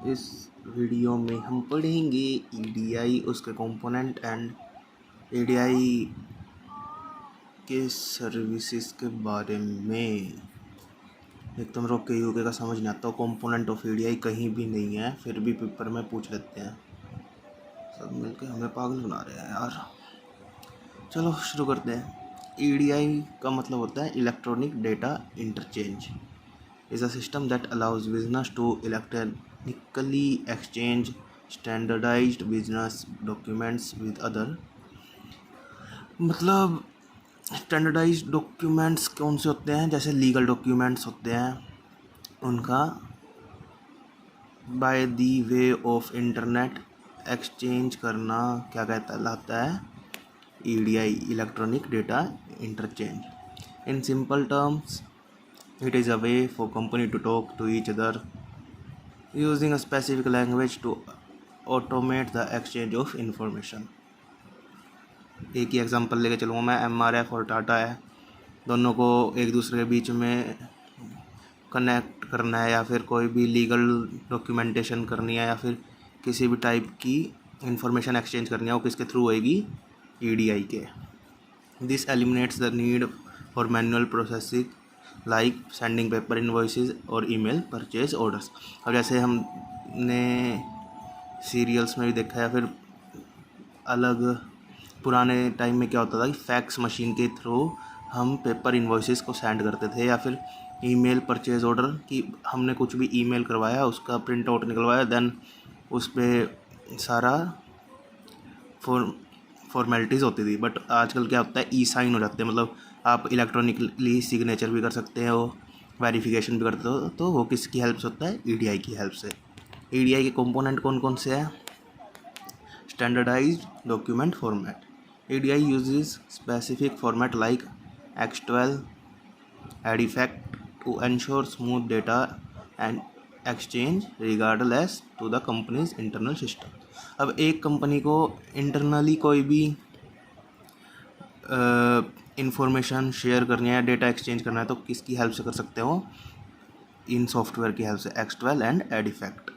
इस वीडियो में हम पढ़ेंगे ईडीआई, उसके कंपोनेंट एंड ईडीआई के सर्विसेज के बारे में। एक तो मेरे को यूके का समझ नहीं आता, कंपोनेंट ऑफ ईडीआई कहीं भी नहीं है, फिर भी पेपर में पूछ लेते हैं। सब मिलके हमें पागल बना रहे हैं यार। चलो शुरू करते हैं। ईडीआई का मतलब होता है electronic data interchange. is a system that allows business to electronically exchange standardized business documents with other। मतलब स्टैंडर्डाइज्ड डॉक्यूमेंट्स कौन से होते हैं? जैसे लीगल डॉक्यूमेंट्स होते हैं, उनका by the way of internet exchange करना क्या कहलाता है? EDI, electronic data interchange. In simple terms, it is a way for company to talk to each other using a specific language to automate the exchange of information। एक ही example लेके चलूँगा मैं। MRF और टाटा है, दोनों को एक दूसरे के बीच में कनेक्ट करना है, या फिर कोई भी लीगल डॉक्यूमेंटेशन करनी है, या फिर किसी भी टाइप की इंफॉर्मेशन एक्सचेंज करनी है, वो किसके थ्रू होएगी? ईडीआई के। This eliminates the need for manual processing like sending paper invoices और ईमेल परचेज ऑर्डर्स। और जैसे हमने सीरियल्स में भी देखा है, फिर अलग पुराने टाइम में क्या होता था कि फैक्स मशीन के थ्रू हम पेपर इनवॉइसेस को सेंड करते थे, या फिर ईमेल परचेज ऑर्डर की हमने कुछ भी ईमेल करवाया, उसका प्रिंट आउट निकलवाया, देन उस पर सारा फॉर्मेलिटीज़ होती थी। बट आजकल क्या होता है, ई साइन हो जाते हैं, मतलब आप इलेक्ट्रॉनिकली सिग्नेचर भी कर सकते हो, वेरिफिकेशन भी करते हो। तो वो किसकी हेल्प से होता है? ईडीआई की हेल्प से। ईडीआई के कंपोनेंट कौन कौन से हैं? Standardized document format. EDI uses specific format like X12 EDIFACT to ensure smooth data and exchange regardless to the companies internal system. अब एक कंपनी को इंटरनली कोई भी इंफॉर्मेशन शेयर करनी है, डेटा एक्सचेंज करना है, तो किसकी हेल्प से कर सकते हो? इन सॉफ्टवेयर की हेल्प से, X12 and EDIFACT.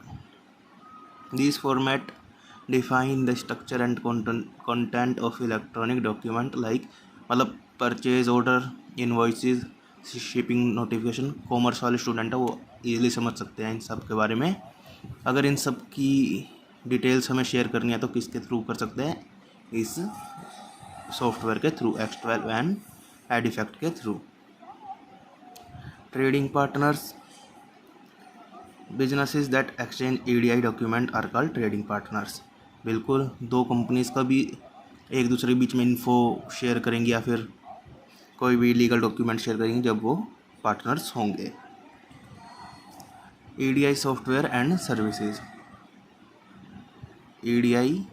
This format define the structure and content of electronic document like, मतलब purchase order, invoices, shipping notification. Commerce वाले स्टूडेंट है वो इजीली समझ सकते हैं इन सब के बारे में। अगर इन सब की डिटेल्स हमें शेयर करनी है तो किसके थ्रू कर सकते हैं? इस सॉफ्टवेयर के थ्रू, X12 एंड एडिफैक्ट के थ्रू। Trading partners, businesses that exchange EDI document are called trading partners. बिल्कुल, दो कंपनीज का भी एक दूसरे के बीच में इन्फो शेयर करेंगी, या फिर कोई भी लीगल डॉक्यूमेंट शेयर करेंगे जब वो पार्टनर्स होंगे। EDI software and services. EDI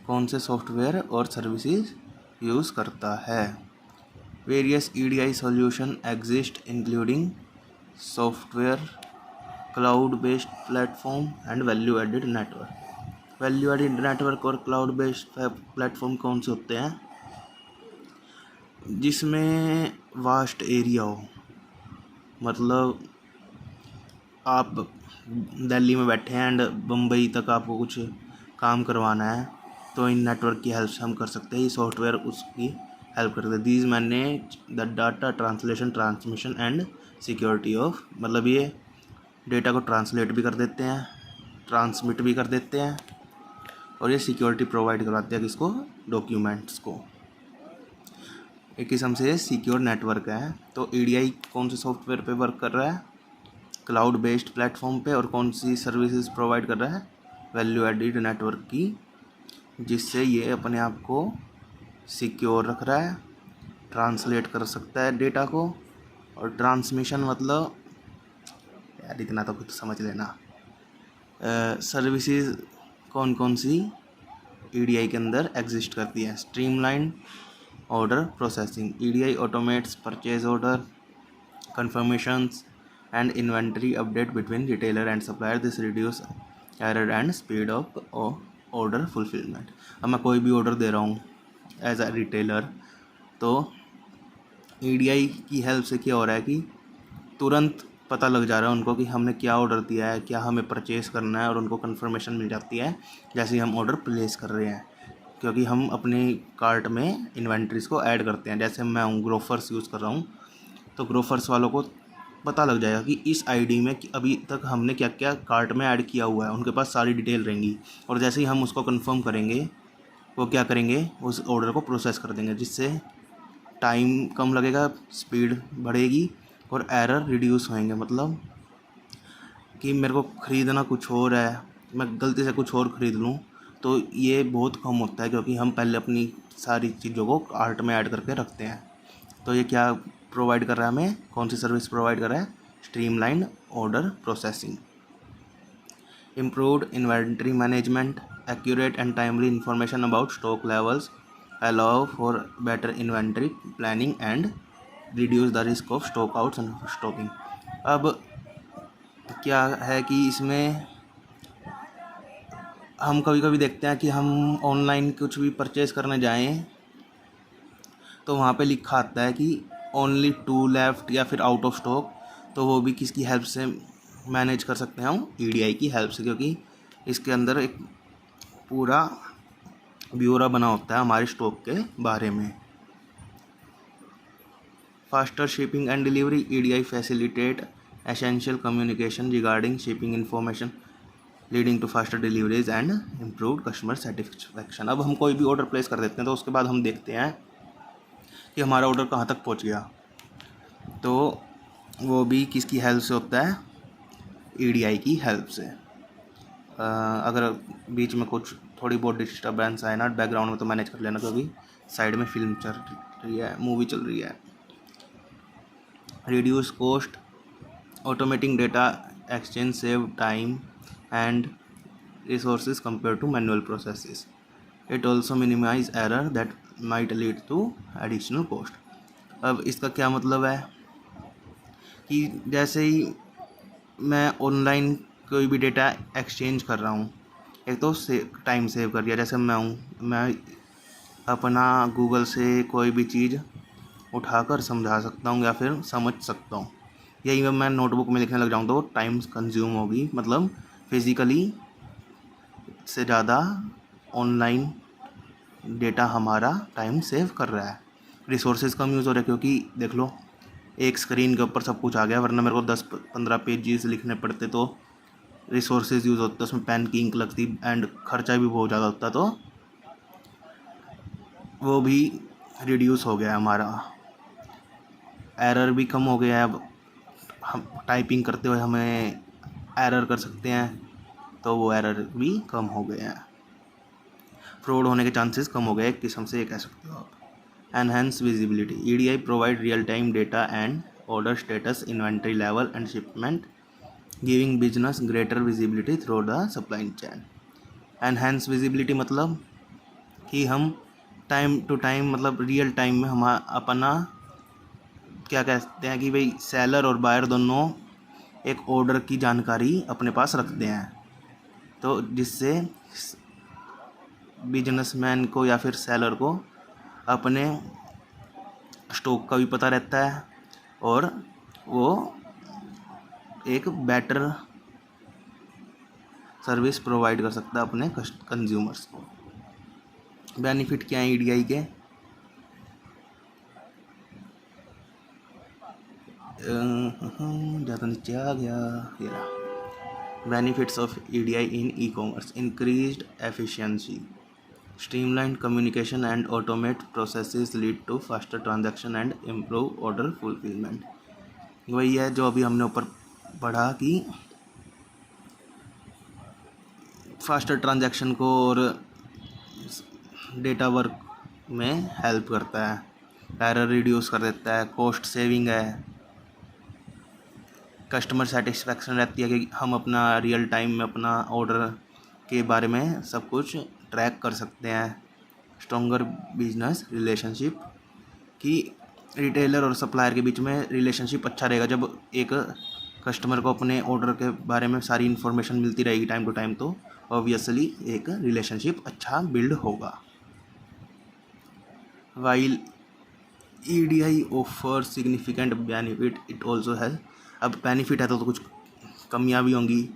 कौन से सॉफ्टवेयर और सर्विसेज यूज़ करता है? Various EDI solution exist including software, cloud based platform and value added network. Value added network और क्लाउड बेस्ड प्लेटफॉर्म कौन से होते हैं? जिसमें वास्ट एरिया हो, मतलब आप दिल्ली में बैठे हैं एंड बम्बई तक आपको कुछ काम करवाना है, तो इन नेटवर्क की हेल्प से हम कर सकते हैं। ये सॉफ्टवेयर उसकी हेल्प करते हैं। These manage the data translation, transmission and security of, मतलब ये डेटा को ट्रांसलेट भी कर देते हैं, ट्रांसमिट भी कर देते हैं, और ये सिक्योरिटी प्रोवाइड करवाते हैं किसको? डॉक्यूमेंट्स को। एक किस्म से सिक्योर नेटवर्क है। तो ईडीआई कौन से सॉफ्टवेयर पे वर्क कर रहा है? क्लाउड बेस्ड प्लेटफॉर्म पे। और कौन सी सर्विसेज प्रोवाइड कर रहा है? वैल्यू एडिड नेटवर्क की, जिससे ये अपने आप को सिक्योर रख रहा है, ट्रांसलेट कर सकता है डेटा को, और ट्रांसमिशन मतलब यार इतना तो खुद समझ लेना। सर्विसेज कौन कौन सी ईडीआई के अंदर एग्जिस्ट करती है? Streamline order processing. EDI automates purchase order, confirmations and inventory update between retailer and supplier. This reduce error and speed up order fulfillment। अब मैं कोई भी ऑर्डर दे रहा हूँ एज अ रिटेलर, तो ईडीआई की हेल्प से क्या हो रहा है कि तुरंत पता लग जा रहा है उनको कि हमने क्या ऑर्डर दिया है, क्या हमें परचेज़ करना है, और उनको कंफर्मेशन मिल जाती है जैसे ही हम ऑर्डर प्लेस कर रहे हैं, क्योंकि हम अपनी कार्ट में इन्वेंट्रीज़ को ऐड करते हैं। जैसे मैं ग्रोफर्स यूज़ कर रहा हूँ, तो ग्रोफर्स वालों को पता लग जाएगा कि इस आईडी में कि अभी तक हमने क्या क्या कार्ट में ऐड किया हुआ है, उनके पास सारी डिटेल रहेंगी, और जैसे ही हम उसको कंफर्म करेंगे वो क्या करेंगे, उस ऑर्डर को प्रोसेस कर देंगे, जिससे टाइम कम लगेगा, स्पीड बढ़ेगी और एरर रिड्यूस होएंगे। मतलब कि मेरे को ख़रीदना कुछ और है, मैं गलती से कुछ और ख़रीद लूँ, तो ये बहुत कम होता है, क्योंकि हम पहले अपनी सारी चीज़ों को कार्ट में ऐड करके रखते हैं। तो ये क्या प्रोवाइड कर रहा है हमें, कौन सी सर्विस प्रोवाइड कर रहा है? Streamlined order processing, improved inventory management, accurate and timely information about stock levels, allow for better inventory planning and reduce the risk of stock outs and stocking. अब क्या है कि इसमें हम कभी कभी देखते हैं कि हम ऑनलाइन कुछ भी परचेज़ करने जाएं, तो वहाँ पे लिखा आता है कि ओनली 2 लेफ्ट या फिर आउट ऑफ स्टॉक। तो वो भी किसकी हेल्प से मैनेज कर सकते हैं हम? ईडीआई की हेल्प से, क्योंकि इसके अंदर एक पूरा ब्यौरा बना होता है हमारे स्टॉक के बारे में। Faster shipping and delivery, EDI facilitate essential communication regarding shipping information leading to faster deliveries and improved customer satisfaction. अब हम कोई भी ऑर्डर प्लेस कर देते हैं, तो उसके बाद हम देखते हैं कि हमारा ऑर्डर कहाँ तक पहुँच गया, तो वो भी किसकी हेल्प से होता है? ईडीआई की हेल्प से। अगर बीच में कुछ थोड़ी बहुत डिस्टर्बेंस आए ना बैकग्राउंड में, तो मैनेज कर लेना, क्योंकि साइड में फिल्म चल रही है, मूवी चल रही है। Reduce cost, automating data exchange, save time and resources compared to manual processes. It also minimize error that might lead to additional cost. अब इसका क्या मतलब है कि जैसे ही मैं ऑनलाइन कोई भी डेटा एक्सचेंज कर रहा हूँ, एक तो टाइम सेव कर दिया। जैसे मैं अपना गूगल से कोई भी चीज़ उठाकर समझा सकता हूँ या फिर समझ सकता हूँ। यही मैं नोटबुक में लिखने लग जाऊँ तो टाइम कंज्यूम होगी, मतलब फिज़िकली से ज़्यादा ऑनलाइन डेटा हमारा टाइम सेव कर रहा है। रिसोर्सेज कम यूज़ हो रहे हैं, क्योंकि देख लो एक स्क्रीन के ऊपर सब कुछ आ गया, वरना मेरे को 10-15 पेजेस लिखने पड़ते, तो रिसोर्सेज यूज़ होते, उसमें पेन की इंक लगती एंड खर्चा भी बहुत ज़्यादा होता, तो वो भी रिड्यूस हो गया हमारा। एरर भी कम हो गया है। अब हम टाइपिंग करते हुए हमें एरर कर सकते हैं, तो वो एरर भी कम हो गए हैं। फ्रॉड होने के चांसेस कम हो गए, एक किस्म से ये कह सकते हो आप। Enhance visibility, EDI provide real time data and order status, inventory level and shipment, giving business greater visibility through the supply chain. Enhance visibility मतलब कि हम टाइम टू टाइम, मतलब रियल टाइम में हम अपना क्या कहते हैं कि भाई सेलर और बायर दोनों एक ऑर्डर की जानकारी अपने पास रखते हैं, तो जिससे बिजनेसमैन को या फिर सेलर को अपने स्टॉक का भी पता रहता है, और वो एक बेटर सर्विस प्रोवाइड कर सकता है अपने कंज्यूमर्स को। बेनिफिट क्या है ईडीआई के? ज़्यादा नीचे आ गया ये रहा। Benefits of EDI in e commerce, increased efficiency, streamlined communication and automate processes lead to faster transaction and improve order fulfillment। वही है जो अभी हमने ऊपर पढ़ा कि फास्टर ट्रांजैक्शन को और डेटा वर्क में हेल्प करता है, एरर रिड्यूस कर देता है, कॉस्ट सेविंग है, कस्टमर सेटिस्फैक्शन रहती है कि हम अपना रियल टाइम में अपना ऑर्डर के बारे में सब कुछ ट्रैक कर सकते हैं। स्ट्रॉन्गर बिजनेस रिलेशनशिप, कि रिटेलर और सप्लायर के बीच में रिलेशनशिप अच्छा रहेगा। जब एक कस्टमर को अपने ऑर्डर के बारे में सारी इन्फॉर्मेशन मिलती रहेगी टाइम टू टाइम, तो ऑब्वियसली एक रिलेशनशिप अच्छा बिल्ड होगा। While EDI offer significant benefit, it also has अब बेनिफिट है तो कुछ कमियां भी होंगी।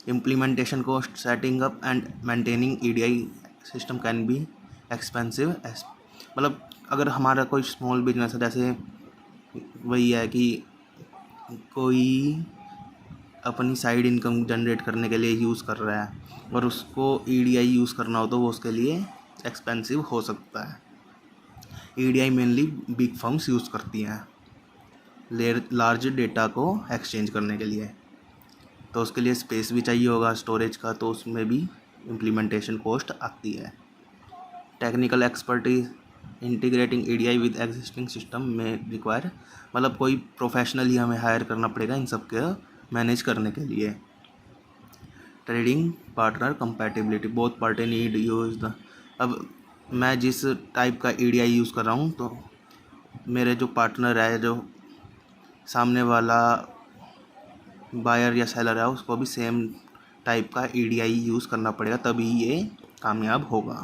Implementation cost, setting up and maintaining EDI system can be expensive. मतलब अगर हमारा कोई स्मॉल बिजनेस है, जैसे वही है कि कोई अपनी साइड इनकम जनरेट करने के लिए यूज़ कर रहा है और उसको ईडीआई यूज़ करना हो तो वो उसके लिए एक्सपेंसिव हो सकता है। EDI mainly big firms use करती हैं लार्ज डेटा को एक्सचेंज करने के लिए, तो उसके लिए स्पेस भी चाहिए होगा स्टोरेज का, तो उसमें भी इम्प्लीमेंटेशन कॉस्ट आती है। Technical expertise, integrating EDI with existing system में रिक्वायर, मतलब कोई प्रोफेशनल ही हमें हायर करना पड़ेगा इन सब के मैनेज करने के लिए। Trading partner compatibility, both party need use the, अब मैं जिस टाइप का ईडीआई यूज़ कर रहा हूँ तो मेरे जो पार्टनर है, जो सामने वाला बायर या सेलर है, उसको भी सेम टाइप का ईडीआई यूज़ करना पड़ेगा, तभी ये कामयाब होगा।